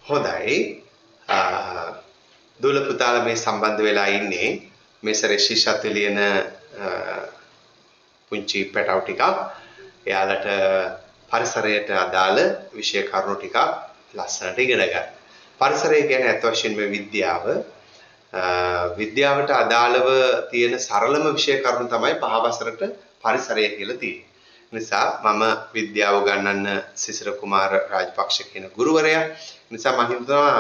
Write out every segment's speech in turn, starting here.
හොඳයි. දුල පුතාලා මේ සම්බන්ධ වෙලා ඉන්නේ මේ සැරේ ශිෂ්‍යත්ව ලියන පුංචි පැටවු ටිකක්. එයාලට පරිසරයට අදාළ විෂය කරුණු ටිකක් ලස්සනට ඉගෙන ගන්න. පරිසරය කියන්නේ අත් වශයෙන්ම විද්‍යාව. විද්‍යාවට අදාළව තියෙන සරලම විෂය කරුණු තමයි පහ වසරට පරිසරය කියලා තියෙන්නේ. නිසා මම විද්‍යාව උගන්වන්න සිසිර කුමාර රාජපක්ෂ කියන ගුරුවරයා. නිසා මම හිතනවා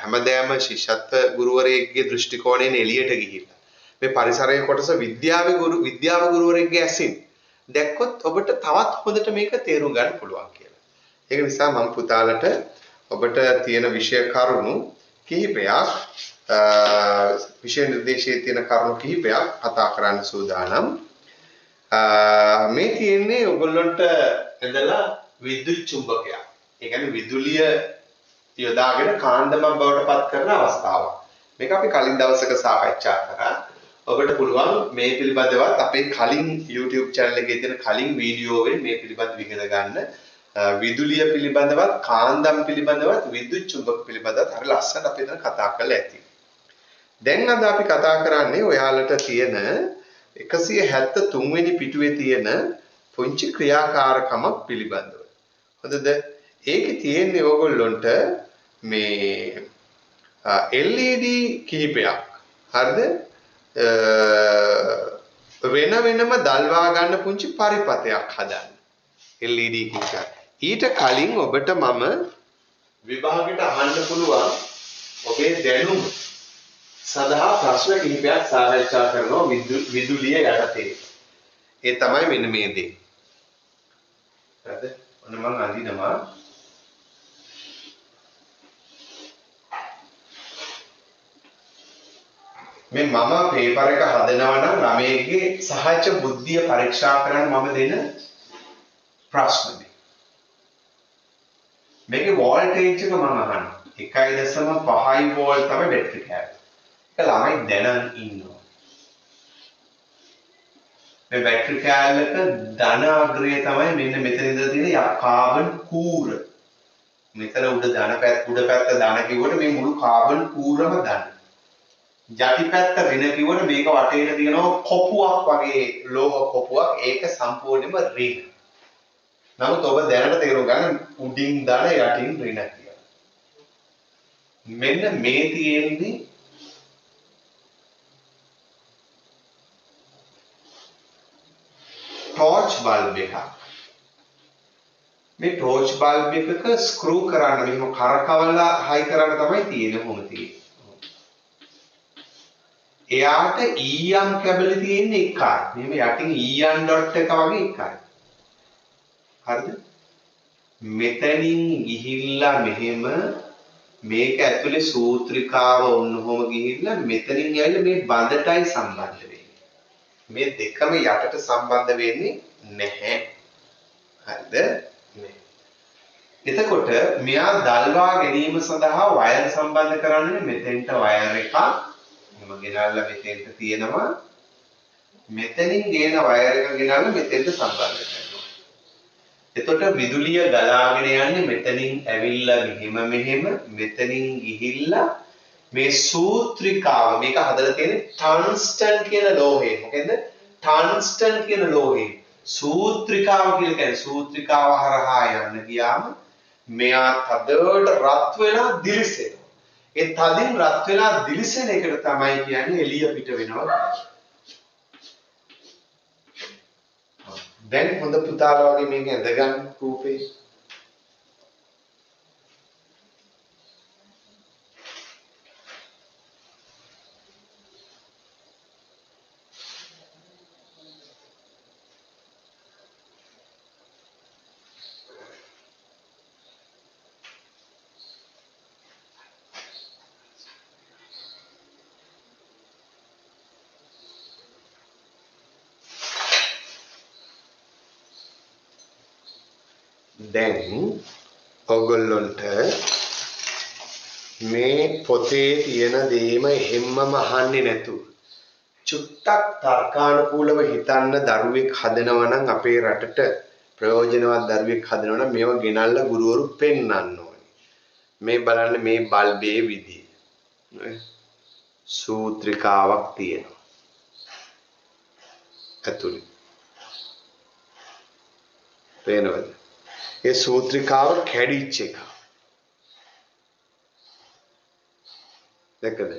හැමදාම ශිෂ්‍යත්ව ගුරුවරයෙක්ගේ දෘෂ්ටි කෝණයෙන් එළියට ගිහිල්ලා මේ පරිසරයේ කොටස විද්‍යාව ගුරුවරයෙක්ගේ ඇසින් දැක්කොත් ඔබට තවත් හොඳට මේක තේරුම් ගන්න පුළුවන් කියලා. ඒක නිසා මම පුතාලට ඔබට තියෙන විෂය කරුණු කිහිපයක් විෂය නිර්දේශයේ තියෙන කරුණු කිහිපයක් කතා කරන්න සූදානම්. මේ තියෙන්නේ ඔයගොල්ලන්ට ඇදලා විද්‍යුත් චුම්බකයක්. ඒ කියන්නේ විදුලිය යොදාගෙන කාන්දමක් බවට පත් කරන අවස්ථාවක්. මේක අපි කලින් දවසක සාකච්ඡා කරා. ඔබට පුළුවන් මේ පිළිබඳවත් අපේ කලින් YouTube channel එකේ තියෙන කලින් වීඩියෝ වලින් මේ පිළිබඳව ඉගෙන ගන්න. විදුලිය පිළිබඳවත් කාන්දම් පිළිබඳවත් විද්‍යුත් චුම්බක පිළිබඳවත් හරි ලස්සනට අපි දැන් කතා කරලා ඇති. දැන් අද අපි කතා කරන්නේ ඔයාලට තියෙන 173 වෙනි පිටුවේ තියෙන පුංචි ක්‍රියාකාරකමක් පිළිබඳව. හොඳද? ඒකේ තියෙන්නේ ඕගොල්ලොන්ට මේ LED කිහිපයක්. හරිද? වෙන වෙනම දල්වා ගන්න පුංචි පරිපතයක් හදන්න. LED කිහිපයක්. ඊට කලින් ඔබට මම විභාගෙට අහන්න පුළුවන් ඔබේ දැනුම සඳහා ප්‍රශ්න කිහිපයක් සාකච්ඡා කරනවා විදුලිය යටතේ. ඒ තමයි මෙන්න මේ දේ. හරිද? ඔන්න මම අඳිනවා. මේ මම පේපර් එක හදනවා නම් ළමයේගේ සහජ බුද්ධිය පරීක්ෂා කරන්න මම දෙන ප්‍රශ්න මේ. මේකේ වෝල්ටේජ් එක මම අහනවා. 1.5 වෝල්ට් තමයි බැටරි කෑල්ල. ළමයි දැනන් ඉන්නවා. මේ බැටරි කෑල්ලක ධන අග්‍රය තමයි මෙන්න මෙතන ඉඳලා තියෙන කාබන් කූර. මෙතන උඩ පැත්ත ධන කිව්වට මේ මුළු කාබන් කූරම ධන. යටිපැත්ත ඍණ කිව්වට මේක වටේට තියෙනවා කොපුවක් වගේ ලෝහ කොපුවක්. ඒක සම්පූර්ණයෙන්ම ඍණ. නමුත් ඔබ දැනට තේරුම් ගන්න උඩින් ධන යටින් ඍණ කියලා. මෙන්න මේ තියෙන්නේ ටෝච් බල්බ් එකක්. මේ ටෝච් බල්බ් එකක ස්ක්‍රූ කරන්න මෙහෙම කරකවලා හයි කරන්න තමයි තියෙන්නේ මොන තියෙන්නේ. එයාට EM කැබලි තියෙන්නේ එකයි. මෙහෙම යටින් EM ඩොට් එක වගේ එකයි. හරිද? මෙතනින් ගිහිල්ලා මෙහෙම මේක ඇතුලේ සූත්‍රිකාව ඔන්නෝම ගිහිල්ලා මෙතනින් ඇවිල්ලා මේ බඳටයි සම්බන්ධ වෙන්නේ. මේ දෙකම යටට සම්බන්ධ වෙන්නේ නැහැ. හරිද? එතකොට මෙයා දල්වා ගැනීම සඳහා වයර් සම්බන්ධ කරන්නේ මෙතෙන්ට වයර් එකක්. මම ගෙනල්ලා මෙතෙන්ට තියෙනවා. මෙතනින් ගේන වයර් එක ගෙනල්ලා මෙතෙන්ට සම්බන්ධ කරනවා. එතකොට විදුලිය ගලාගෙන යන්නේ මෙතනින් ඇවිල්ලා මෙහෙම මෙතනින් ගිහිල්ලා මේ සූත්‍රිකාව මේක හදලා තියෙන්නේ ටන්ස්ටන් කියන ලෝහය. මොකෙන්ද? ටන්ස්ටන් කියන ලෝහය. සූත්‍රිකාව කියලා කියන්නේ සූත්‍රිකාව හරහා යන්න ගියාම මෙයා තදට රත් වෙලා දිලිසෙනවා. ඒ තදින් රත් වෙලා දිලිසෙන එකට තමයි කියන්නේ එළිය පිට වෙනවා. දැන් හොඳ පුතාලා වගේ මේක ඇඳගන්න රූපේ. දැන් ඔයගොල්ලන්ට මේ පොතේ තියෙන දේම හැමම අහන්නේ නැතුව චුට්ටක් තර්කානුකූලව හිතන්න දරුවෙක් හදනවා නම් අපේ රටට ප්‍රයෝජනවත් දරුවෙක් හදනවා නම් මේව ගෙනල්ලා ගුරුවරු පෙන්වන්න ඕනේ. මේ බලන්න මේ බල්බේ විදිය. සූත්‍රිකාවක් තියෙනවා. ඇතුලේ. පේනවද? ඒ සූත්‍රිකාව කැඩිච්ච එක. දැක්කද?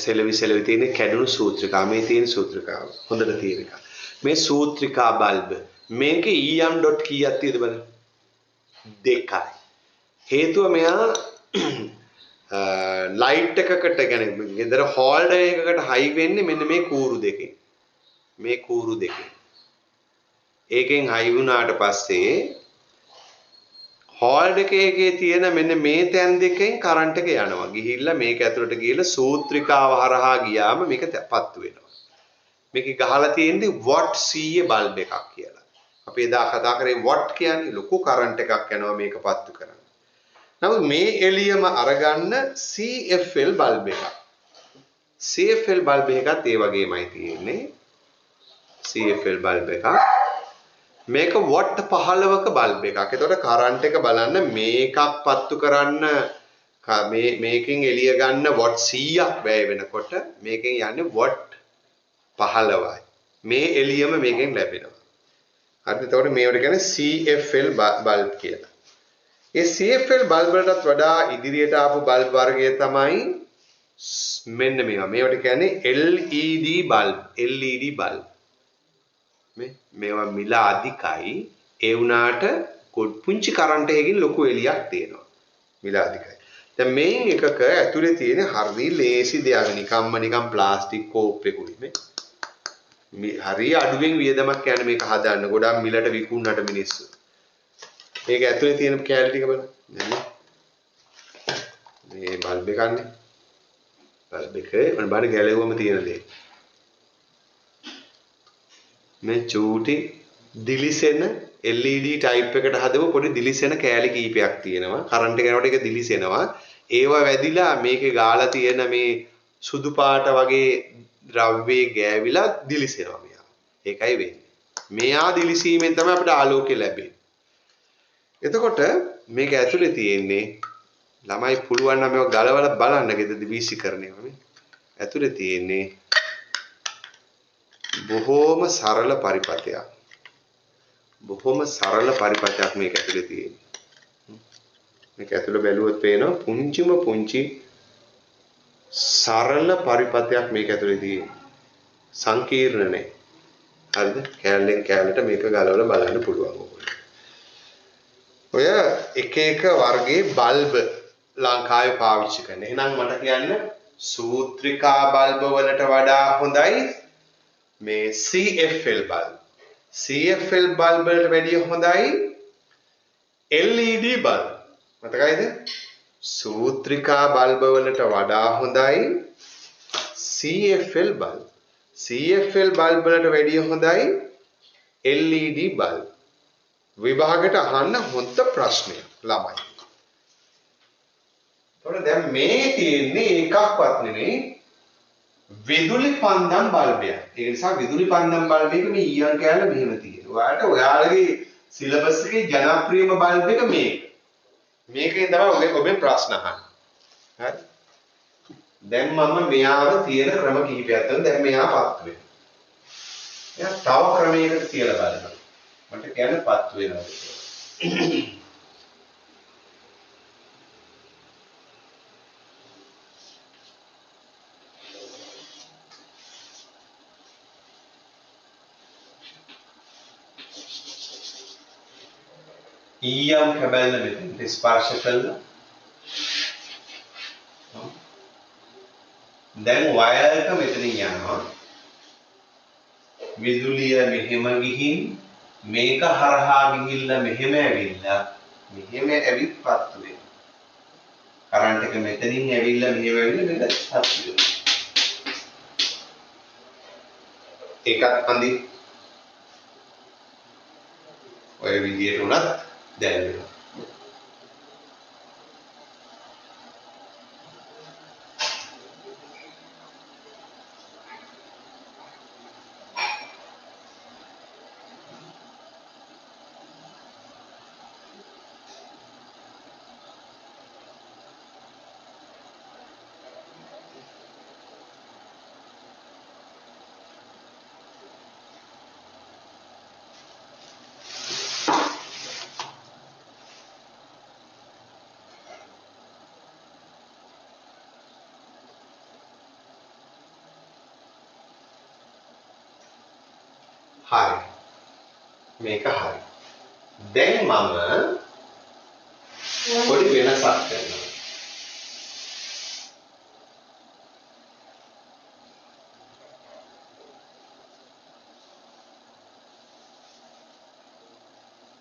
සෙලවි තියෙන කැඩුණු සූත්‍රිකාව. මේ තියෙන සූත්‍රිකාව. හොඳට තියෙන එක. මේ සූත්‍රිකා බල්බ මේකේ EM ඩොට් කීයක් තියෙද බලන්න. 2යි. හේතුව මෙයා ලයිට් එකකට කියන්නේ ගෙදර හෝල්ඩර් එකකට හයි වෙන්නේ මෙන්න මේ කූරු දෙකෙන්. මේ කූරු දෙකෙන්. ඒකෙන් හයි වුණාට පස්සේ හෝල්ඩර් එකේ තියෙන මෙන්න මේ තැන් දෙකෙන් කරන්ට් එක යනවා. ගිහිල්ලා මේක ඇතුළට ගිහලා සූත්‍රිකාව හරහා ගියාම මේක පත්තු වෙනවා. මේකේ ගහලා තියෙන්නේ වොට් 100 බල්බ් එකක් කියලා. අපි එදා කතා කරේ වොට් කියන්නේ ලොකු කරන්ට් එකක් යනවා මේක පත්තු කරන්න. නමුත් මේ එළියම අරගන්න CFL බල්බ් එකක්. CFL බල්බ් එකත් ඒ වගේමයි තියෙන්නේ. CFL බල්බ් එකක්. මේක වොට් 15ක බල්බ් එකක්. ඒතකොට කරන්ට් එක බලන්න මේකක් පත්තු කරන්න මේකෙන් එළිය ගන්න වොට් 100ක් වැය වෙනකොට මේකෙන් යන්නේ වොට් 15යි. මේ එළියම මේකෙන් ලැබෙනවා. හරිද? එතකොට මේවට කියන්නේ CFL බල්බ් කියලා. ඒ CFL බල්බ් වලටත් වඩා ඉදිරියට ආපු බල්බ් වර්ගය තමයි මෙන්න මේවා. මේවට කියන්නේ LED බල්බ්. LED bulb. මේවා මිල අධිකයි. ඒ වුණාට පුංචි කරන්ට් එකකින් ලොකු එළියක් තියෙනවා. මිල අධිකයි. දැන් මේ එකක ඇතුලේ තියෙන හරි ලේසි දෙයක්. නිකන් ප්ලාස්ටික් කෝප්පෙකුයි මේ. හරි අඩුවෙන් වියදමක් යන මේක හදන්න. ගොඩක් මිලට විකුණන්නට මිනිස්සු. මේක ඇතුලේ තියෙන කැලේ ටික බලන්න. මේ බල්බ් එකන්නේ. බල්බ් එකේ මොන බඩ ගැලෙවුවම තියෙන දේ. මේ චූටි දිලිසෙන LED type එකට හදපු පොඩි දිලිසෙන කෑලි කීපයක් තියෙනවා. කරන්ට් එක යනකොට ඒක දිලිසෙනවා. ඒවා වැදිලා මේකේ ගාලා තියෙන මේ සුදු පාට වගේ ද්‍රව්‍යයේ ගෑවිලා දිලිසෙනවා මෙයා. ඒකයි වෙන්නේ. මෙයා දිලිසීමෙන් තමයි අපිට ආලෝකය ලැබෙන්නේ. එතකොට මේක ඇතුලේ තියෙන්නේ ළමයි පුළුවන් නම් මේක ගලවලා බලන්න ගෙදරදී වීසීකරණය මේ. ඇතුලේ තියෙන්නේ බොහෝම සරල පරිපතයක්. බොහොම සරල පරිපතයක් මේක ඇතුලේ තියෙන්නේ. මේක ඇතුලේ බැලුවොත් පේනවා පුංචි සරල පරිපතයක් මේක ඇතුලේ තියෙන්නේ. සංකීර්ණ නැහැ. හරිද? කැලෙන් කැලට මේක ගලවලා බලන්න පුළුවන් ඕගොල්ලෝ. ඔය එක වර්ගයේ බල්බ ලංකාවේ පාවිච්චි කරන. එහෙනම් මට කියන්න සූත්‍රිකා බල්බ වලට වඩා හොඳයි මේ CFL බල්බ. CFL බල්බ වලට වැඩිය හොඳයි LED බල්බ. මතකයිද? සූත්‍රිකා බල්බ වලට වඩා හොඳයි CFL බල්බ. CFL බල්බ වලට වැඩිය හොඳයි LED බල්බ. විභාගයට අහන්න හොඳ ප්‍රශ්නයක් ළමයි. එතකොට දැන් මේ තියෙන්නේ එකක්වත් නෙමෙයි විදුලි පන්දම් බල්බයක්. ඒ නිසා විදුලි පන්දම් බල්බයක මේ ඊයන් කෑල්ල මෙහෙම තියෙනවා. ඔයාලගේ සිලබස් එකේ ජනප්‍රියම බල්බ් එක මේක. මේකෙන් තමයි ඔබෙන් ප්‍රශ්න අහන්නේ. හරි? දැන් මම මෙයාව තියෙන ක්‍රම කිහිපයක් තමයි දැන් මෙයා පත් වෙනවා. එයා තව ක්‍රමයකට කියලා බලනවා. මට කියන්නේ පත් වෙනවා කියලා. ඊයම් කැබල්ල මෙතන ස්පර්ශ කළා. දැන් වයර් එක මෙතනින් යනවා. විදුලිය මෙහෙම ගිහින් මේක හරහා ගිහිල්ලා මෙහෙම ඇවිල්ලා මෙහෙම ඇවිත් පත්තු වෙනවා. කරන්ට් එක මෙතනින් ඇවිල්ලා මෙහෙම ඇවිල්ලා මෙතන පත්තු වෙනවා. ඒකත් අඳි ඔය විදියට උනත් දැනෙනවා. හරි. මේක හරි. දැන් මම පොඩි වෙනසක් කරනවා.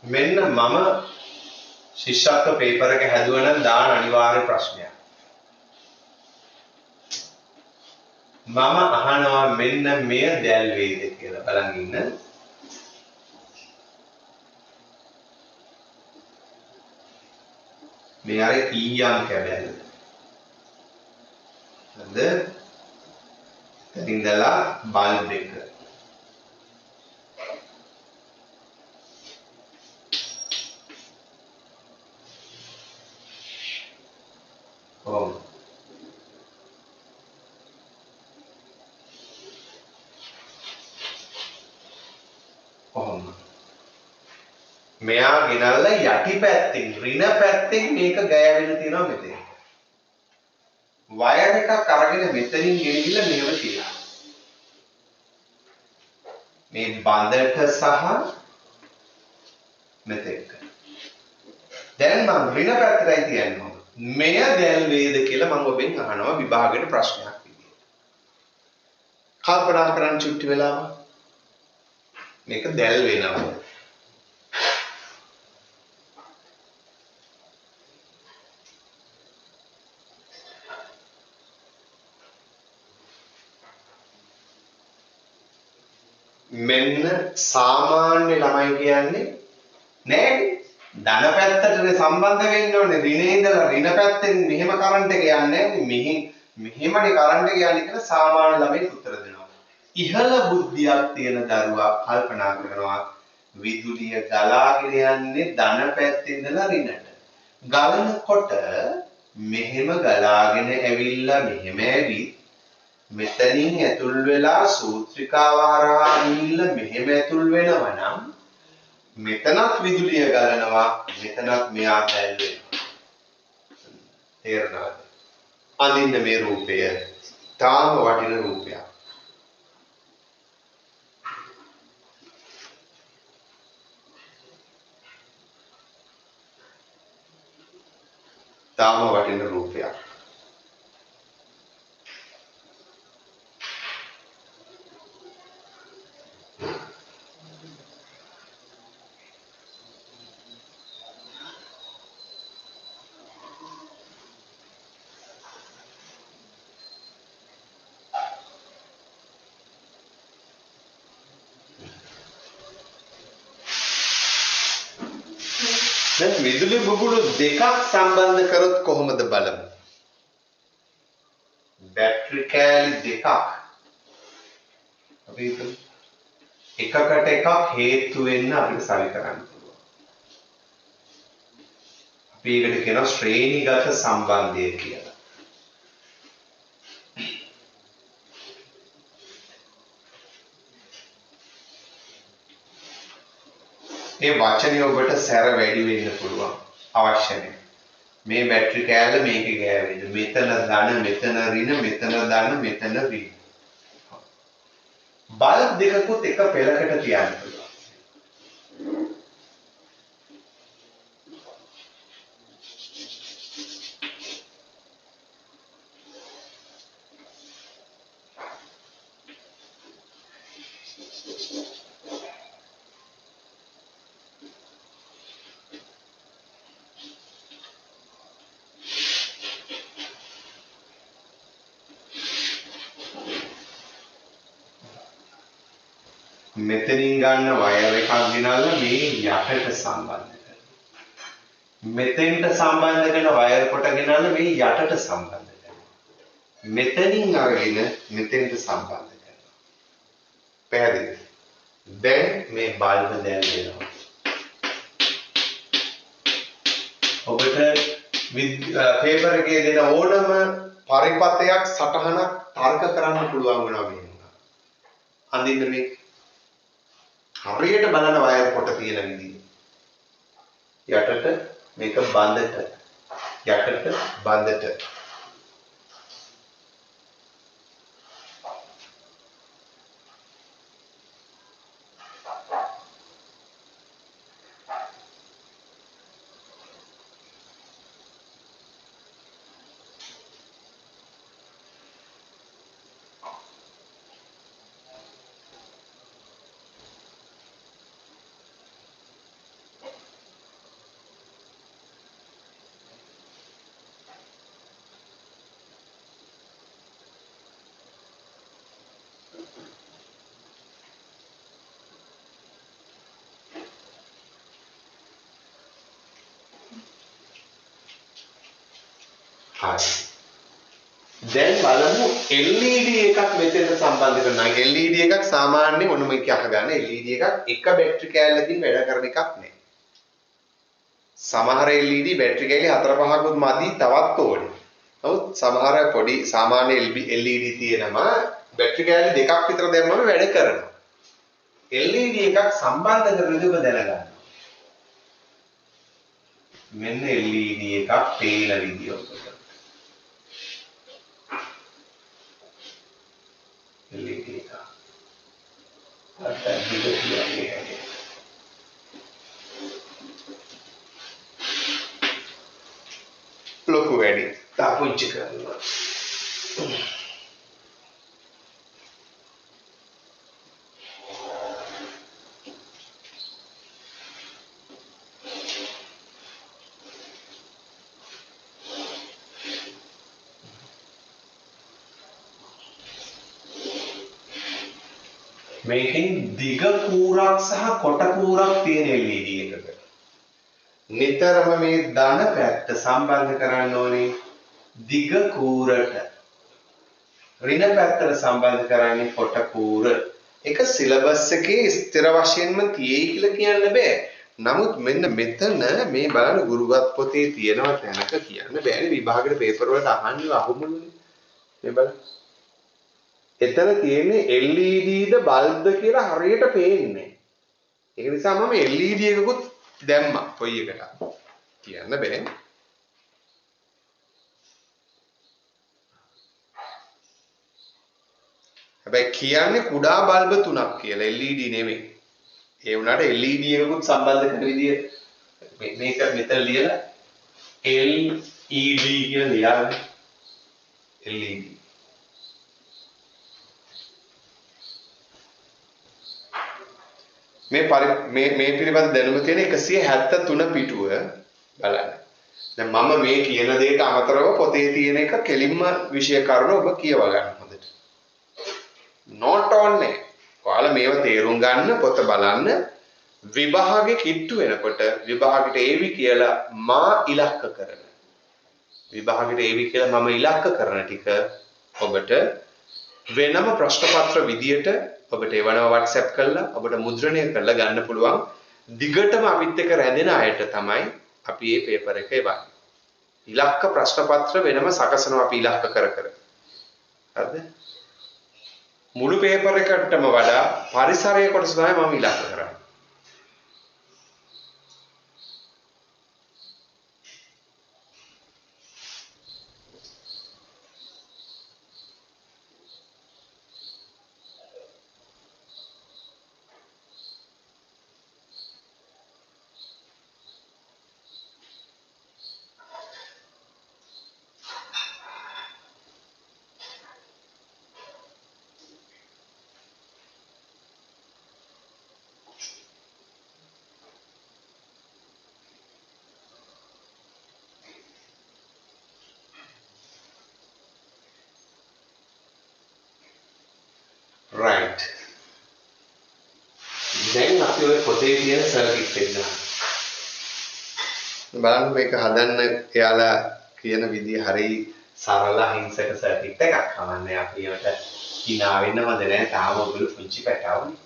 මෙන්න මම ශිෂ්‍යත්ව පේපර් එක හැදුවා නම් දාන අනිවාර්ය ප්‍රශ්නයක්. මම අහනවා මෙන්න මෙය දැල් වේද කියලා. බලන් ඉන්න. මේ අර ඊයම් කැබැල්ල. හරිද? ඉතින්දලා බල්බ් එක. කොහොමද? මෙයා ගෙනල්ලා යටි පැත්තෙන් ඍණ පැත්තෙන් මේක ගෑවෙන්න තියෙනවා මෙතන. වයර් එකක් අරගෙන මෙතනින් ගෙනගිහලා මෙහෙම තියලා. මේ බඳට සහ මෙතෙක්. දැන් මම ඍණ පැත්තටයි තියන්නේ. මෙය දැල් වේද කියලා මම ඔබෙන් අහනවා විභාගයට ප්‍රශ්නයක් විදියට. කල්පනා කරන්න චුට්ටි වෙලාවක්. මේක දැල් වෙනවා. මෙන්න සාමාන්‍ය ළමයි කියන්නේ නෑනේ ධන පැත්තට සම්බන්ධ වෙන්න ඕනේ ඍණේ ඉඳලා ඍණ පැත්තෙන් මෙහෙම කරන්ට් එක යන්නේ මෙහෙමනේ කරන්ට් එක යන්නේ කියලා සාමාන්‍ය ළමයි උත්තර දෙනවා. ඉහළ බුද්ධියක් තියෙන දරුවා කල්පනා කරනවා විදුලිය ගලාගෙන යන්නේ ධන පැත්තේ ඉඳලා ඍණට. ගලනකොට මෙහෙම ගලාගෙන ඇවිල්ලා මෙහෙම ඇවිත් මෙතනින් ඇතුල් වෙලා සූත්‍රිකාව හරහා ගිහිල්ලා මෙහෙම ඇතුල් වෙනවා නම් මෙතනත් විදුලිය ගලනවා මෙතනත් මෙයා දැල් වෙනවා. තේරුණාද? අඳින්න මේ රූපය තාම වටින රූපයක්. තාම වටින රූපයක්. දැන් විදුලි බුබුලු දෙකක් සම්බන්ධ කරොත් කොහොමද බලමු. බැටරි කෑලි දෙකක් අපි එකකට එකක් හේතු වෙන්න අපිට සවි කරන්න පුළුවන්. අපි ඒකට කියනවා ශ්‍රේණිගත සම්බන්ධය කියලා. මේ වචනේ ඔබට සැර වැඩි වෙන්න පුළුවන් අවශ්‍ය නැහැ. මේ බැටරි කෑල්ල මේකේ ගෑවෙන්න. මෙතන ධන මෙතන ඍණ මෙතන ධන මෙතන ඍණ. බල්බ් දෙකකුත් එක පෙළකට තියන්න පුළුවන්. මෙතනින් ගන්න වයර් එකක් ගෙනල්ලා මේ යටට සම්බන්ධ කරනවා. මෙතෙන්ට සම්බන්ධ කරන වයර් කොට ගෙනල්ලා මේ යටට සම්බන්ධ කරනවා. මෙතනින් අරගෙන මෙතෙන්ට සම්බන්ධ කරනවා. පැහැදිලිද? දැන් මේ බල්බ් දැල් වෙනවා. ඔබට පේපර් එකේ දෙන ඕනම පරිපතයක් සටහනක් තර්ක කරන්න පුළුවන් වෙනවා මේක. අඳින්න මේ හරියට බලන වයර් කොට තියෙන විදිහ. යටට මේක බඳට. යටට බඳට. හරි. දැන් බලමු LED එකක් මෙතෙන්ට සම්බන්ධ කරනවා. LED එකක් සාමාන්‍යයෙන් ඔන්න මේක අහගන්න. LED එකක් එක බැටරි කෑල්ලකින් වැඩ කරන එකක් නෙවෙයි. සමහර LED බැටරි කෑලි 4-5කුත් මදි තවත් ඕනේ. නමුත් සමහර පොඩි සාමාන්‍ය LED තියෙනවා බැටරි කෑලි දෙකක් විතර දැම්මම වැඩ කරනවා. LED එකක් සම්බන්ධ කරන විදිහ ඔබ දැනගන්න. මෙන්න LED එකක් පේන විදිය ඔබට. LED එක. අතට දිගට ලොකු වැඩි. තා පුංචි කරනවා. මේකෙන් දිග කූරක් සහ කොට කූරක් තියෙන LED එකක. නිතරම මේ ධන පැත්ත සම්බන්ධ කරන්න ඕනේ දිග කූරට. ඍණ පැත්තට සම්බන්ධ කරන්නේ කොට කූර. ඒක සිලබස් එකේ ස්ථිර වශයෙන්ම තියෙයි කියලා කියන්න බෑ. නමුත් මෙන්න මෙතන මේ බලන්න ගුරුගත් පොතේ තියෙනවා තැනක කියන්න බෑනේ විභාගෙට පේපර් වලට අහන්නේ අහමුනේ. මේ බලන්න. එතන තියෙන්නේ LED ද බල්බ්ද කියලා හරියට පේන්නේ. ඒක නිසා මම LED එකකුත් දැම්මා කොයි එකට. කියන්න බෑ. හැබැයි කියන්නේ කුඩා බල්බ තුනක් කියලා LED නෙමෙයි. ඒ වුණාට LED එකකුත් සම්බන්ධ කරන විදිය මේක මෙතන ලියලා LED කියලා ලියන්නේ. LED මේ පිළිබඳ දැනුම තියෙන 173 පිටුව බලන්න. දැන් මම මේ කියන දේට අමතරව පොතේ තියෙන එක කෙලින්ම විෂය කරුණ ඔබ කියව ගන්න හොඳට. not only ඔයාලා මේව තේරුම් ගන්න පොත බලන්න විභාගෙ කිට්ටු වෙනකොට විභාගෙට ඒවි කියලා මා ඉලක්ක කරන. විභාගෙට ඒවි කියලා මම ඉලක්ක කරන ටික ඔබට වෙනම ප්‍රශ්න පත්‍ර විදියට ඔබට එවනවා WhatsApp කරලා ඔබට මුද්‍රණය කරලා ගන්න පුළුවන්. දිගටම අපිත් එක්ක රැඳෙන අයට තමයි අපි මේ පේපර් එක එවන්නේ. ඉලක්ක ප්‍රශ්න පත්‍ර වෙනම සකසනවා අපි ඉලක්ක කර කර. හරිද? මුළු පේපර් එකටම වඩා පරිසරයේ කොටස තමයි මම ඉලක්ක කරන්නේ. right. දැන් අපි ඔය පොතේ තියෙන සර්කිට් එක ගන්න. බලන්න මේක හදන්න එයාලා කියන විදිය හරිය සරල අහිංසක සර්කිට් එකක්. කමන්නේ අපි ඒකට hina වෙන්න හොඳ නැහැ. තාම ඔයගොල්ලෝ පුංචි පැටවුනේ.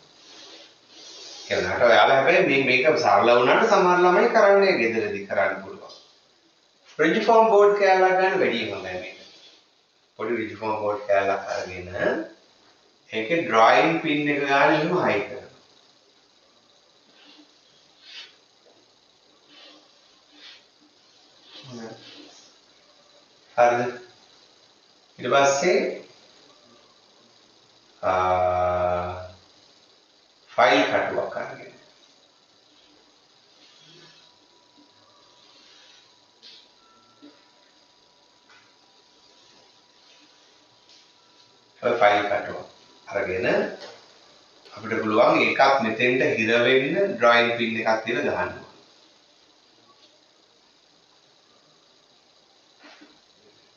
ඒ වුණාට ඔයාලා හැබැයි මේක සරල වුණාට සමහර ළමයි කරන්නේ ගෙදරදී කරන්න පුළුවන්. රිජිෆෝම් බෝඩ් කෑල්ලක් ගන්න වැඩි හොඳයි මේක. පොඩි රිජිෆෝම් බෝඩ් කෑල්ලක් අරගෙන ඒකේ ඩ්‍රොයිං පින් එක ගන්න එහෙම හයි කරනවා. හරිද? ඊට පස්සේ ෆයිල් කටුවක් අරගෙන ෆයිල් කටුවක් අරගෙන අපිට පුළුවන් එකක් මෙතෙන්ට හිර වෙන්න ඩ්‍රොයිං පින් එකක් තියලා ගහන්න.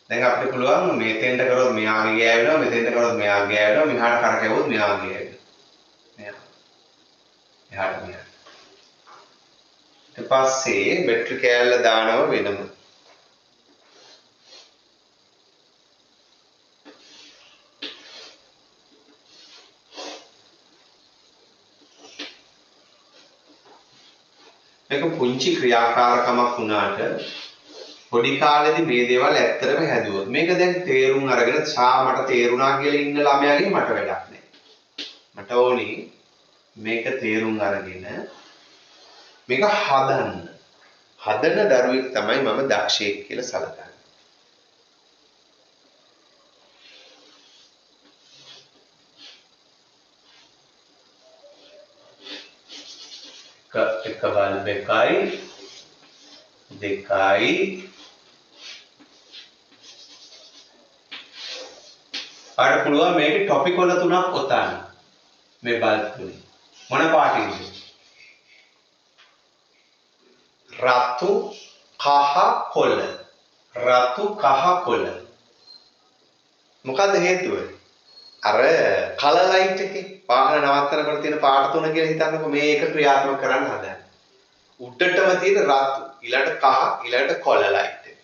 දැන් අපිට පුළුවන් මෙතෙන්ට කරොත් මෙහාගේ ගෑවෙනවා මෙතෙන්ට කරොත් මෙහාගේ ගෑවෙනවා මෙහාට කරකැවුවොත් මෙහාගේ ගෑවෙනවා. මෙහාට මෙහාට. ඊට පස්සේ බැටරි කෑල්ල දානව වෙනම. මේක පුංචි ක්‍රියාකාරකමක් වුණාට පොඩි කාලේදී මේ දේවල් ඇත්තටම හැදුවොත් මේක දැන් තේරුම් අරගෙන මට තේරුණා කියලා ඉන්න ළමයාගේ මට වැඩක් නැහැ. මට ඕනි මේක තේරුම් අරගෙන මේක හදන්න. හදන දරුවෙක් තමයි මම දක්ෂයෙක් කියලා සලකන්නේ. එක බල්බෙකයි දෙකයි ආට පුළුවන් මේකේ ටොපික් වල තුනක් ඔතන මේ බල්බ් තුනේ මොන පාටින්ද රතු කහ කොළ රතු කහ කොළ මොකද හේතුව අර කලර් ලයිට් එකේ වාහන නවත්තනකොට තියෙන පාට තුන කියලා හිතන්නකො මේක ක්‍රියාත්මක කරන්න හදන්නේ. උඩටම තියෙන රතු, ඊළඟට කහ, ඊළඟට කොළ ලයිට් එක.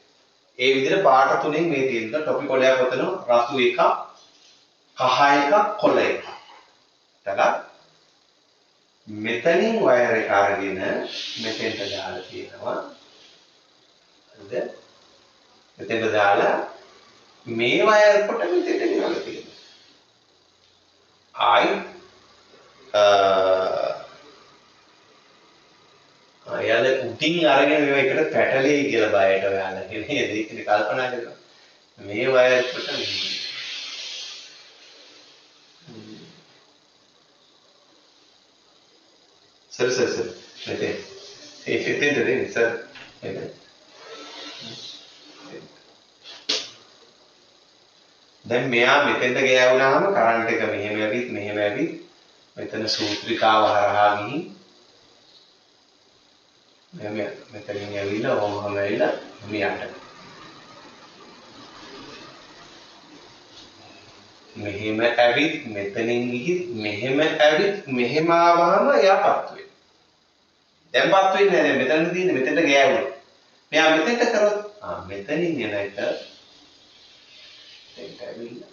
ඒ විදිහට පාට තුනෙන් මේ තියෙන ටොපි කොළයක් ඔතන රතු එකක්, කහ එකක්, කොළ එකක්. එතන මෙතනින් වයර් එක අරගෙන මෙතෙන්ට දාලා තියෙනවා. හරිද? මෙතෙන්ට දාලා මේ වයර් කොට මෙතෙන්ට ගෙනල්ලා තියෙනවා. අයල උටින් අරගෙන මේව එකට පැටලෙයි කියලා බයට ඔයාලා නේද? ඒක කල්පනා කරනවා. මේ වයර් කොට සර් මෙතේ ඒකෙන් දෙන්නේ සර් දැන් මෙයා මෙතෙන්ට ගෑවුනාම කරන්ට් එක මෙහෙම ඇවිත් මෙතන සූත්‍රිකාව හරහා ගිහින් මෙතනින් ඇවිල්ලා ඔහොම ඇවිල්ලා මෙයාට මෙහෙම ඇවිත් මෙතනින් ගිහින් මෙහෙම ඇවිත් මෙහෙම ආවම එයාපත් වෙනවා. දැන්පත් වෙන්නේ නැහැ. මෙතන තියෙන්නේ මෙතෙන්ට ගෑවුණා. මෙයා මෙතෙන්ට කරොත් මෙතනින් එන එක එතෙන්ට ඇවිල්ලා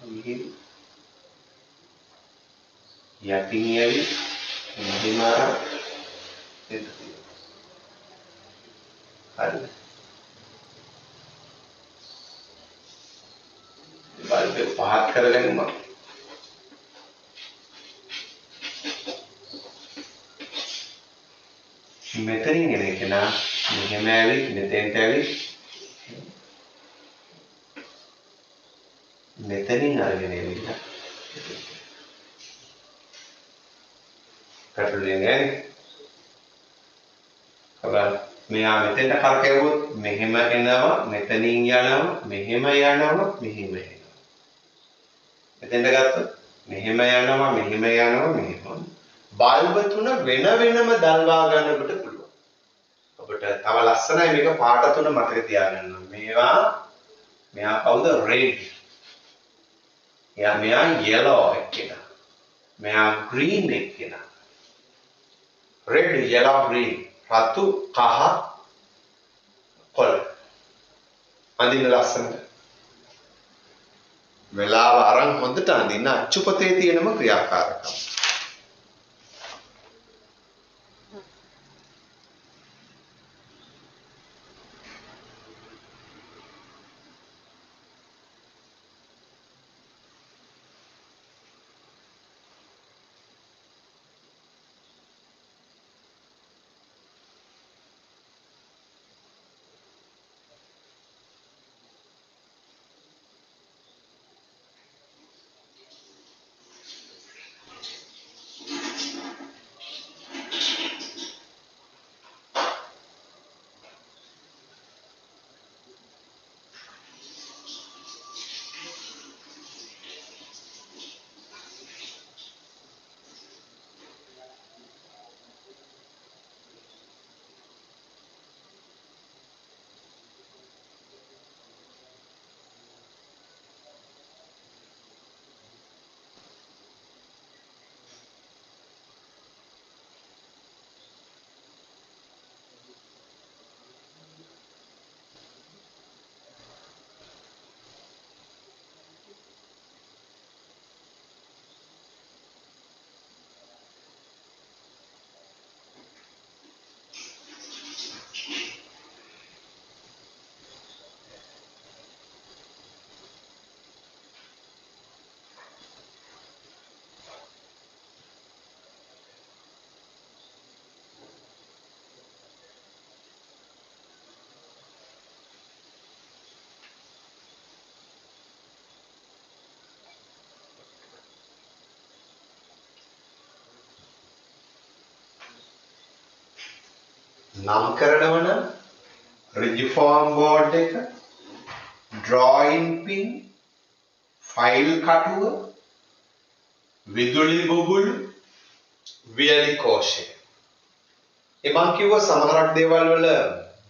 මෙහෙම යටින් ඇවිත් මෙහෙම හරිද? බල්බ් එක පහත් කරගන්න මෙතනින් එන එක නා මෙහෙම ඇවිත් මෙතෙන්ට ඇවිත් මෙතනින් අරගෙන එවිලා කටුලෙන් බලන්න මෙයා මෙතෙන්ට කරකැවුවොත් මෙහෙම එනවා මෙතනින් යනවා මෙහෙම යනවා මෙහෙම එනවා මෙතෙන්ට ගත්තොත් මෙහෙම යනවා මෙහෙම බල්බ තුන වෙන වෙනම දල්වා ගන්නකොට පුළුවන්. ඔබට තව ලස්සනයි මේක පාට තුන මතක තියාගන්න. මෙයා කවුද? රෙඩ්. මෙයා yellow එක්කෙනා. මෙයා green එක්කෙනා. red yellow green රතු කහ කොළ. අඳින්න ලස්සනට. වෙලාව අරන් හොඳට අඳින්න අච්චුපතේ තියෙනම ක්‍රියාකාරකම්. නම් කරනවා නම් ඍජු ෆෝම් බෝඩ් එක, ඩ්‍රොයින් පින්, ෆයිල් කටුව, විදුලි බුබුලු, වියලි කෝෂය. ඒ මං කිව්ව සමහරක් දේවල් වල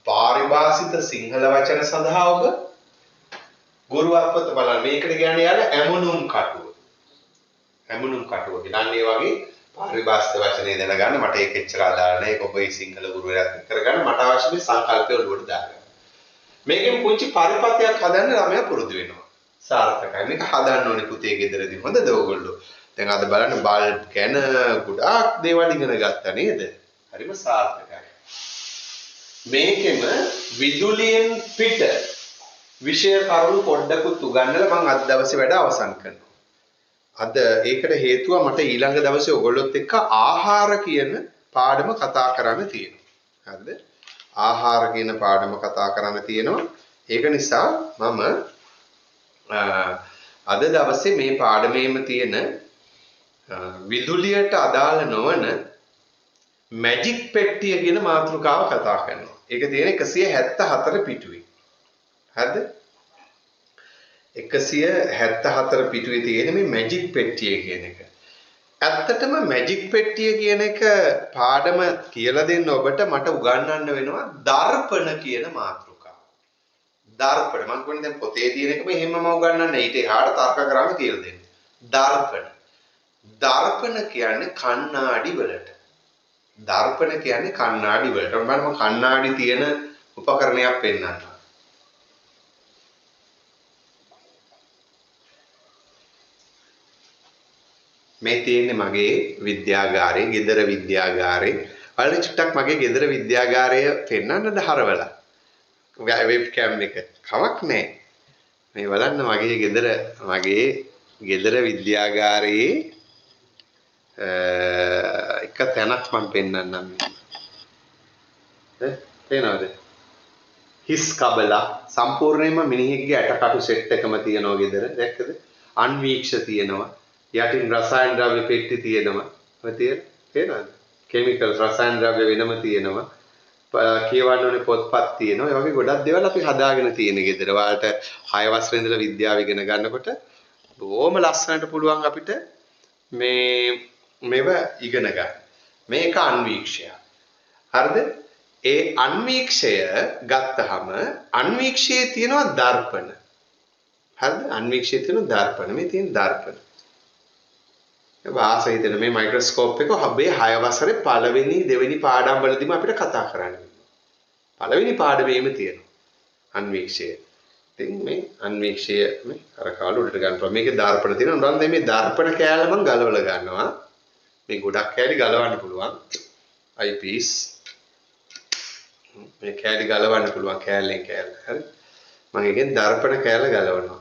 පාරිභාෂිත සිංහල වචන සඳහා ඔබ ගුරුවරපොත බලන්න. මේකට කියන්නේ යාල ඇමුණුම් කටුව. ඇමුණුම් කටුව කියන්නේ ඒ වගේ පාරිභාෂිත වචනේ දැනගන්න මට ඒක එච්චර අදාළ නැහැ. ඒක ඔබ ඒ සිංහල ගුරුවරයාත් එක්ක කරගන්න. මට අවශ්‍ය මේ සංකල්පය ඔළුවට දාගන්න. මේකෙන් පුංචි පරිපතයක් හදන්න ළමයා පුරුදු වෙනවා. සාර්ථකයි. මේක හදන්න ඕනේ පුතේ ගෙදරදී. හොඳද ඔයගොල්ලෝ? දැන් අද බලන්න බල්බ් ගැන ගොඩාක් දේවල් ඉගෙන ගත්තා නේද? හරිම සාර්ථකයි. මේකෙම විදුලියෙන් පිට විෂය කරුණු පොඩ්ඩකුත් උගන්වලා මම අද දවසේ වැඩ අවසන් කරනවා. අද ඒකට හේතුව මට ඊළඟ දවසේ ඔයගොල්ලොත් එක්ක ආහාර කියන පාඩම කතා කරන්න තියෙනවා. හරිද? ආහාර කියන පාඩම කතා කරන්න තියෙනවා. ඒක නිසා මම අද දවසේ මේ පාඩමේම තියෙන විදුලියට අදාළ නොවන මැජික් පෙට්ටිය කියන මාතෘකාව කතා කරනවා. ඒක තියෙන 174 පිටුවේ. හරිද? 174 පිටුවේ තියෙන මේ මැජික් පෙට්ටිය කියන එක. ඇත්තටම මැජික් පෙට්ටිය කියන එක පාඩම කියලා දෙන්න ඔබට මට උගන්වන්න වෙනවා දර්පණ කියන මාතෘකාව. දර්පණ මම කියන්නේ දැන් පොතේ තියෙන එකම එහෙමම උගන්වන්නේ. ඊට එහාට තර්ක කරාම කියලා දෙන්න. දර්පණ. දර්පණ කියන්නේ කණ්ණාඩි වලට. දර්පණ කියන්නේ කණ්ණාඩි වලට. මම කණ්ණාඩි තියෙන උපකරණයක් පෙන්නන්නම්. මේ තියෙන්නේ මගේ විද්‍යාගාරයේ, ගෙදර විද්‍යාගාරයේ. බලන්න චුට්ටක් මගේ ගෙදර විද්‍යාගාරය පෙන්වන්නද හරවලා. වෙබ් කැම් එක. කමක් නැහැ. මේ බලන්න මගේ ගෙදර විද්‍යාගාරයේ එක තැනක් මම පෙන්වන්නම්. තේනවද? හිස් කබලා සම්පූර්ණයෙන්ම මිනිහෙක්ගේ ඇටකටු සෙට් එකම තියෙනවා ගෙදර. දැක්කද? අන්වීක්ෂ තියෙනවා. යටින් රසායන ද්‍රව්‍ය පෙට්ටි තියෙනවා. තේනවද? කිමිකල් රසායන ද්‍රව්‍ය වෙනම තියෙනවා. කියවන්න ඕනේ පොත්පත් තියෙනවා. ඒ වගේ ගොඩක් දේවල් අපි හදාගෙන තියෙන ගෙදර. ඔයාලට 6 වසරේ ඉඳලා විද්‍යාව ඉගෙන ගන්නකොට බොහොම ලස්සනට පුළුවන් අපිට මේව ඉගෙන ගන්න. මේක අන්වීක්ෂය. හරිද? ඒ අන්වීක්ෂය ගත්තහම අන්වීක්ෂයේ තියෙනවා දර්පණ. හරිද? අන්වීක්ෂයේ තියෙන දර්පණ. මේ තියෙන දර්පණ. වාස හිතෙන මේ මයික්‍රොස්කෝප් එක හබේ 6 වසරේ පළවෙනි දෙවෙනි පාඩම් වලදීම අපිට කතා කරන්න වෙනවා. පළවෙනි පාඩමේම තියෙනවා අන්වීක්ෂය. ඉතින් මේ අන්වීක්ෂය මේ අර කාල උඩට ගන්නවා. මේකේ දර්පණ තියෙනවා. උනන්ද මේ දර්පණ කෑල්ල මම ගලවලා ගන්නවා. මේ ගොඩක් කෑලි ගලවන්න පුළුවන්. අයිපීස් මේ කෑලි ගලවන්න පුළුවන් කෑල්ලෙන් කෑල්ල. හරි. මම එකෙන් දර්පණ කෑල්ල ගලවනවා.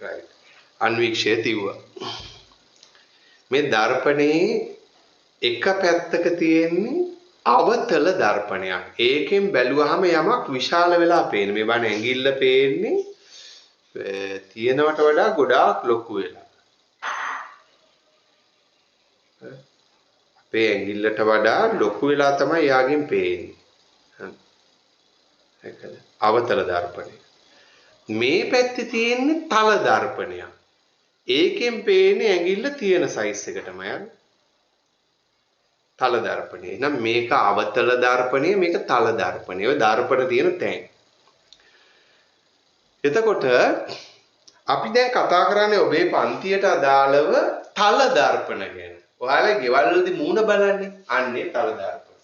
right. අන්වීක්ෂය තියුවා. මේ දර්පණේ එක පැත්තක තියෙන්නේ අවතල දර්පණයක්. ඒකෙන් බැලුවහම යමක් විශාල වෙලා පේන. මේ බණ ඇඟිල්ල පේන්නේ තියෙනවට වඩා ගොඩාක් ලොකු වෙලා. අපේ ඇඟිල්ලට වඩා ලොකු වෙලා තමයි යාගෙන් පේන්නේ. ඒකද අවතල දර්පණය. මේ පැත්තේ තියෙන්නේ තල දර්පණයක්. ඒකෙන් පේන්නේ ඇඟිල්ල තියෙන සයිස් එකටම යන තල දර්පණය. එහෙනම් මේක අවතල දර්පණය, මේක තල දර්පණය. ඔය දර්පණ තියෙන තැන්. එතකොට අපි දැන් කතා කරන්නේ ඔබේ පන්තියට අදාළව තල දර්පණ ගැන. ඔයාලා ගෙවල් වලදී මූණ බලන්නේ අන්නේ තල දර්පණ.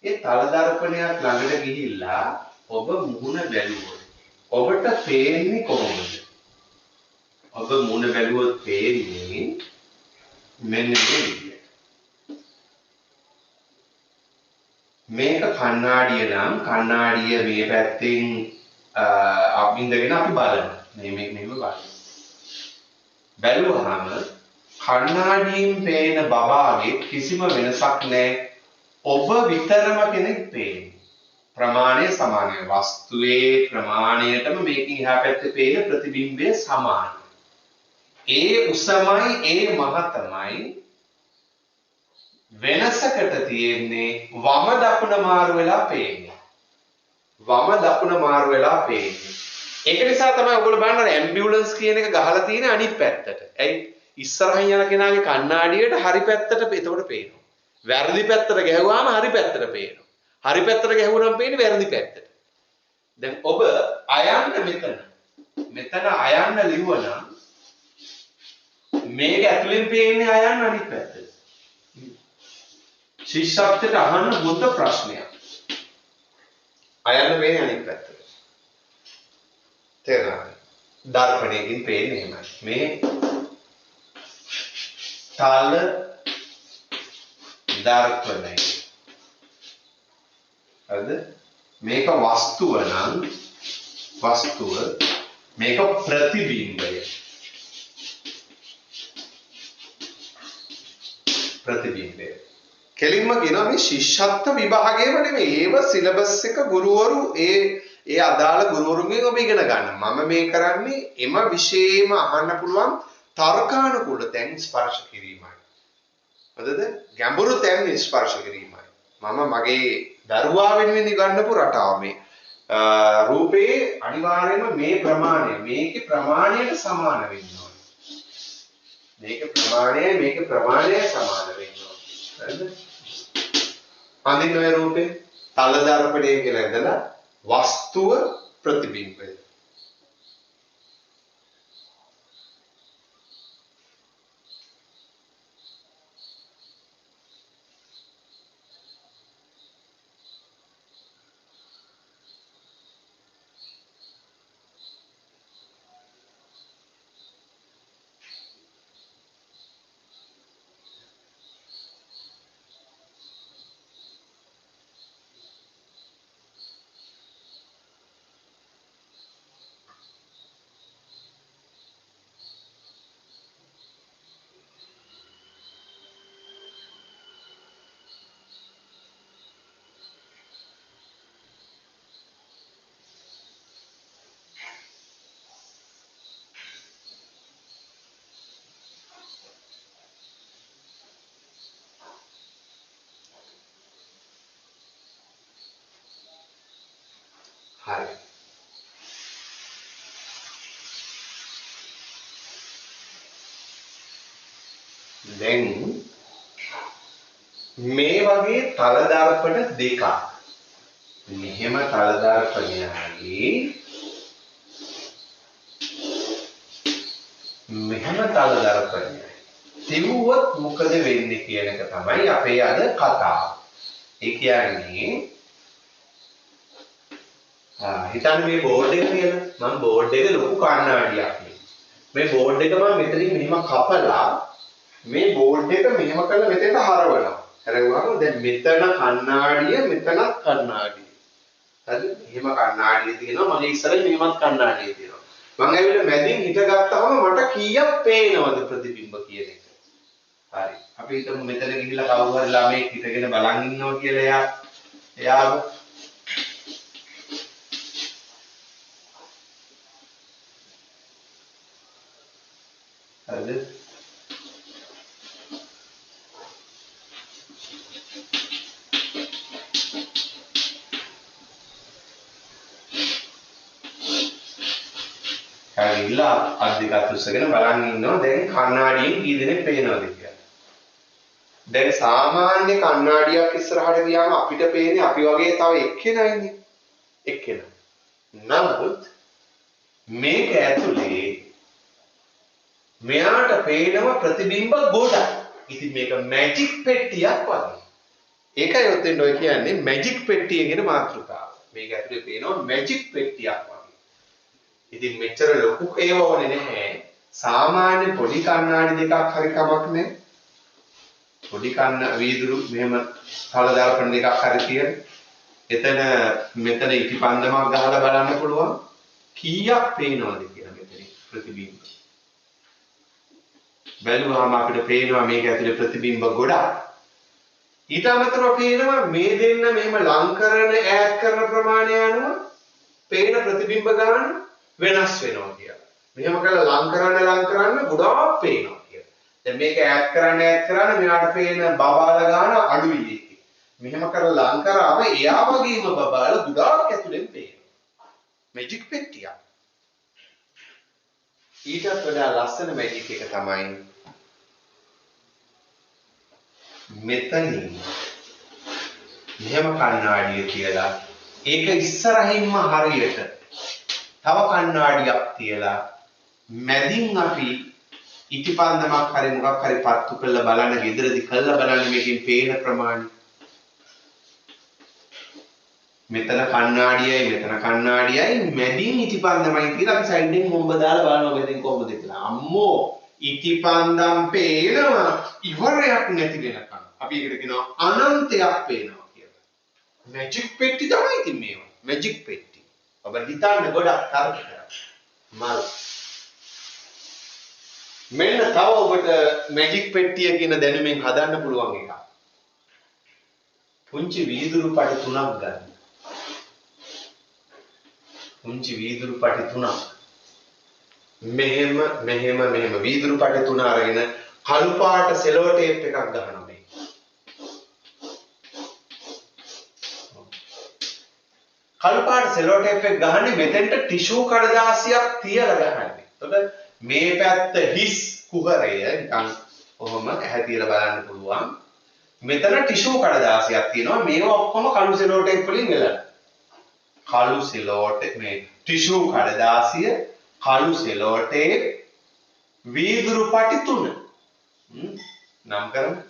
ඒ තල දර්පණයක් ළඟට ගිහිල්ලා ඔබ මූණ බැලුවොත් ඔබට පේන්නේ කොහොමද? ඔබ මූණ බැලුවොත් පේන්නේ මෙන්න මේ විදියට. මේක කණ්ණාඩිය නම් කණ්ණාඩිය මේ පැත්තෙන් අවින්දගෙන අපි බලනවා. මෙහෙම බලනවා. බැලුවහම කණ්ණාඩියෙන් පේන බබාගේ කිසිම වෙනසක් නැහැ. ඔබ විතරම කෙනෙක් පේන්නේ. ප්‍රමාණය සමානයි. වස්තුවේ ප්‍රමාණයටම මේකෙන් එහා පැත්තේ පේන ප්‍රතිබිම්බය සමානයි. ඒ උසමයි ඒ මහතමයි වෙනසකට තියෙන්නේ වම දකුණ මාරු වෙලා පේන්නේ. වම දකුණ මාරු වෙලා පේන්නේ. ඒක නිසා තමයි ඔයගොල්ලෝ බලන්න ඇම්බියුලන්ස් කියන එක ගහලා තියෙන අනිත් පැත්තට. ඇයි? ඉස්සරහින් යන කෙනාගේ කණ්ණාඩියට හරි පැත්තට එතකොට පේනවා. වැරදි පැත්තට ගැහුවාම හරි පැත්තට පේනවා. හරි පැත්තට ගැහුවනම් පේන්නේ වැරදි පැත්තට. දැන් ඔබ අයන්න මෙතන අයන්න ලිව්වනම් මේක ඇතුලෙන් පේන්නේ අයන්න අනිත් පැත්තට. ශිෂ්‍යත්වයට අහන්න බුද්ධ ප්‍රශ්නයක්. අයන්න පේන්නේ අනිත් පැත්තට. තේරුණාද? දර්පණයකින් පේන්නේ එහෙමයි. මේ තල දර්පණය. හරිද? මේක වස්තුව නම් මේක ප්‍රතිබිම්බය. කෙලින්ම කියනවා මේ ශිෂ්‍යත්ව විභාගයේම නෙමෙයි. ඒව සිලබස් එක ගුරුවරු ඒ අදාළ ගුරුවරුන්ගෙන් ඔබ ඉගෙන ගන්න. මම මේ කරන්නේ එම විෂයෙම අහන්න පුළුවන් තර්කානුකූල තැන් ස්පර්ශ කිරීමයි. හරිද? ගැඹුරු තැන් ස්පර්ශ කිරීමයි. මම මගේ දරුවා වෙනුවෙන් ගන්නපු රටාව මේ රූපේ අනිවාර්යයෙන්ම මේ ප්‍රමාණය මේකේ ප්‍රමාණයට සමාන වෙන්න ඕනේ. මේකේ ප්‍රමාණය සමාන වෙන්න ඕනේ. හරිද? අඳින්න ඔය රූපේ තල දර්පණය කියලා ඇඳලා වස්තුව ප්‍රතිබිම්බය. හරි. දැන් මේ වගේ තල දර්පණ දෙකක්. මෙහෙම තල දර්පණයයි මෙහෙම තල දර්පණයයි. තිබුවොත් මොකද වෙන්නේ කියන එක තමයි අපේ අද කතාව. ඒ කියන්නේ හිතන්න මේ බෝඩ් එක කියලා මම බෝඩ් එක ලොකු කණ්ණාඩියක් මේ බෝඩ් එක මම මෙතනින් මෙහෙම කපලා මේ බෝඩ් එක මෙහෙම කරලා මෙතෙන්ට හරවනවා. හරවුවාම දැන් මෙතන කණ්ණාඩිය මෙතනත් කණ්ණාඩිය. හරිද? මෙහෙම කණ්ණාඩිය තියෙනවා මගේ ඉස්සරහින් මෙහෙමත් කණ්ණාඩිය තියෙනවා. මම ඇවිල්ලා මැදින් හිටගත්තාම මට කීයක් පේනවද ප්‍රතිබිම්බ කියන එක. හරි. අපි හිතමු මෙතන ගිහිල්ලා කවුරු හරි ළමෙක් හිටගෙන බලන් ඉන්නවා කියලා එයාව හරිද? කවිලා අධිකත් උස්සගෙන බලන් ඉන්නවා දැන් කණ්ණාඩියෙන් කී දෙනෙක් පේනවද කියලා. දැන් සාමාන්‍ය කණ්ණාඩියක් ඉස්සරහට ගියාම අපිට පේන්නේ අපි වගේ තව එක්කෙනා ඉන්නේ. එක්කෙනා. නමුත් මේක ඇතුලේ මෙයාට පේනව ප්‍රතිබිම්බ ගොඩක්. ඉතින් මේක මැජික් පෙට්ටියක් වගේ. ඒකයි ඔතෙන් ඔය කියන්නේ මැජික් පෙට්ටිය කියන මාතෘකාව. මේක ඇතුලේ පේනවා මැජික් පෙට්ටියක් වගේ. ඉතින් මෙච්චර ලොකු ඒව ඕනේ නැහැ. සාමාන්‍ය පොඩි කණ්ණාඩි දෙකක් හරි කමක් නැහැ. පොඩි කන්න වීදුරු මෙහෙම තල දර්පණ දෙකක් හරි තියෙන. එතන මෙතන ඉටිපන්දමක් ගහලා බලන්න පුළුවන්. කීයක් පේනවද කියලා මෙතන ප්‍රතිබිම්බ. බැලුවාම අපිට පේනවා මේක ඇතුලේ ප්‍රතිබිම්බ ගොඩක්. ඊට අමතරව පේනවා මේ දෙන්න මෙහෙම ලං කරන ඈඩ් කරන ප්‍රමාණය අනුව පේන ප්‍රතිබිම්බ ගන්න වෙනස් වෙනවා කියලා. මෙහෙම කරලා ලං කරන්න ගොඩාක් පේනවා කියලා. දැන් මේක ඈඩ් කරන්න මෙයාට පේන බබාලා ගන්න අඩු විදිහට. මෙහෙම කරලා ලං කරාම එයා වගේම බබාලා ගොඩාක් ඇතුලෙන් පේනවා. මැජික් පෙට්ටියක්. ඊටත් වඩා ලස්සන මැජික් එක තමයි මෙතනින් මෙහෙම කණ්ණාඩිය කියලා ඒක ඉස්සරහින්ම හරියට තව කණ්ණාඩියක් තියලා මැදින් අපි ඉටිපන්දමක් හරි මොකක් හරි පත්තු කරලා බලන්න ගෙදරදී කරලා බලන්න මේකෙන් පේන ප්‍රමාණය. මෙතන කණ්ණාඩියයි මැදින් ඉටිපන්දමයි කියලා අපි සයිඩ් එකෙන් මොම්බ දාලා බලනවා මෙතෙන් කොහොමද කියලා. අම්මෝ ඉටිපන්දම් පේනවා ඉවරයක් නැති වෙනකන්. අපි ඒකට කියනවා අනන්තයක් පේනවා කියලා. මැජික් පෙට්ටි තමයි ඉතින් මේවා. මැජික් පෙට්ටි. ඔබ හිතන්න ගොඩක් තර්ක කරා. මල්. මෙන්න තව ඔබට මැජික් පෙට්ටිය කියන දැනුමෙන් හදන්න පුළුවන් එකක්. පුංචි වීදුරු පටි 3ක් ගන්න. පුංචි වීදුරු පටි 3ක්. මෙහෙම වීදුරු පටි 3 අරගෙන කළු පාට සෙලෝ ටේප් එකක් ගන්නවා මේ. කළු පාට සෙලෝ ටේප් එක ගහන්නේ මෙතෙන්ට ටිෂු කඩදාසියක් තියලා ගහන්නේ. එතකොට මේ පැත්ත හිස් කුහරය නිකන් කොහොම ඇහැ තියලා බලන්න පුළුවන්. මෙතන ටිෂු කඩදාසියක් තියෙනවා. මේවා ඔක්කොම කළු සෙලෝ ටේප් වලින් වෙලා. කළු සෙලෝ ටේප් මේ ටිෂු කඩදාසිය කළු සෙලෝ ටේප් වීදුරු පටි 3 නම් කරමු.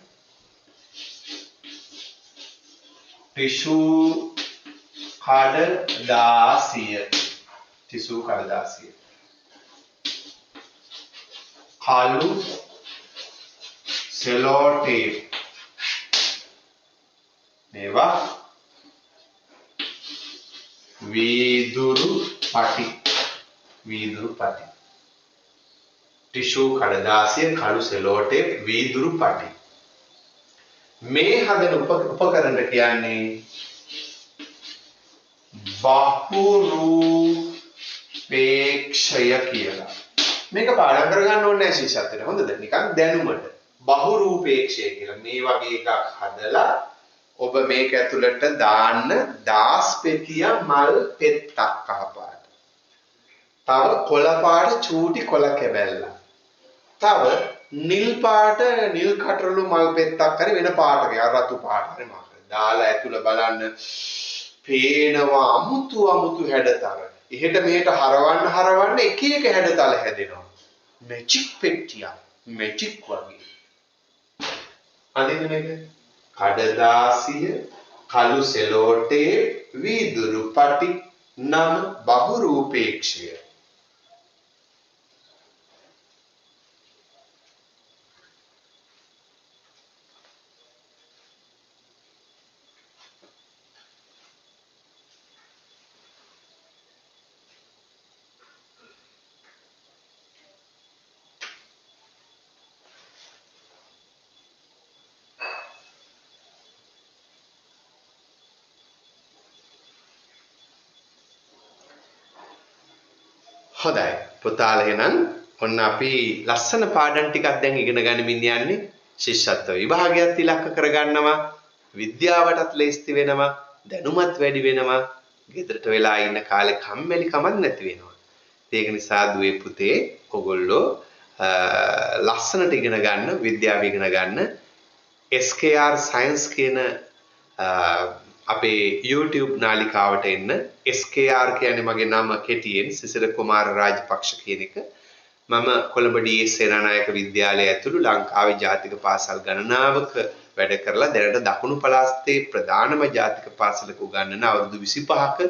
ටිෂු කඩදාසිය කළු සෙලෝ ටේප් මේවා වීදුරු පටි ටිෂු කඩදාසිය කළු සෙලෝ ටේප් වීදුරු පටි මේ හදන උපකරණ කියන්නේ බහුරූපේක්ෂය කියලා. මේක පාඩම් කරගන්න ඕනේ නැහැ ශිෂ්‍යත්වයට. හොඳද? නිකන් දැනුමට. බහුරූපේක්ෂය කියලා මේ වගේ එකක් හදලා ඔබ මේක ඇතුළට දාන්න දාස් පෙතිය මල් පෙත්තක් අහපාට. තව කොළ පාට චූටි කොළ කැබැල්ලක්. තව නිල් පාට නිල් කටරළු මල් පෙත්තක් හරි වෙන පාටක රතු පාට හරි මාක. දාලා ඇතුළ බලන්න පේනවා අමුතු හැඩතල. එහෙට මෙහෙට හරවන්න එක එක හැඩතල හැදෙනවා. මැජික් පෙට්ටියක්. මැජික් වගේ. අදින්න මේක. කඩදාසිය කළු සෙලෝ ටේප් වීදුරු පටි නම බහුරූපේක්ෂය. හොඳයි පුතාලා එහෙනම් ඔන්න අපි ලස්සන පාඩම් ටිකක් දැන් ඉගෙන ගනිමින් යන්නේ ශිෂ්‍යත්ව විභාගයත් ඉලක්ක කරගන්නවා විද්‍යාවටත් ලේස්ති වෙනවා දැනුමත් වැඩි වෙනවා ගෙදරට වෙලා ඉන්න කාලේ කම්මැලි කමක් නැති වෙනවා ඒක නිසා දුවේ පුතේ ඔයගොල්ලෝ ලස්සනට ඉගෙන ගන්න විද්‍යාව ඉගෙන ගන්න SKR Science කියන අපේ YouTube නාලිකාවට එන්න SKR කියන්නේ මගේ නම කෙටියෙන් සිසිර කුමාර රාජපක්ෂ කියන එක මම කොළඹ DS සේනානායක විද්‍යාලය ඇතුළු ලංකාවේ ජාතික පාසල් ගණනාවක වැඩ කරලා දැනට දකුණු පළාතේ ප්‍රධානම ජාතික පාසලක උගන්වන අවුරුදු 25ක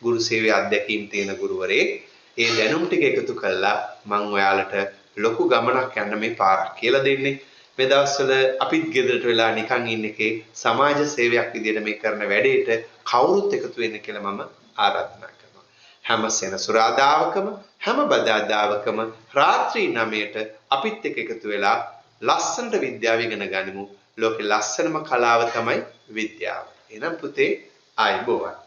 ගුරු සේවයේ අධ්‍යක්ීම් තියෙන ගුරුවරයෙක් ඒ දැනුම් ටික එකතු කළා මම ඔයාලට ලොකු ගමනක් යන්න මේ පාරක් කියලා දෙන්නේ මේ දවස්වල අපිත් ගෙදරට වෙලා නිකන් ඉන්න එකේ සමාජ සේවයක් විදිහට මේ කරන වැඩේට කවුරුත් එකතු වෙන්න කියලා මම ආරාධනා කරනවා. හැම සෙනසුරාදාවකම හැම බදාදාවකම රාත්‍රී 9ට අපිත් එක්ක එකතු වෙලා ලස්සනට විද්‍යාව ඉගෙන ගනිමු. ලෝකේ ලස්සනම කලාව තමයි විද්‍යාව. එහෙනම් පුතේ ආයිබෝවන්.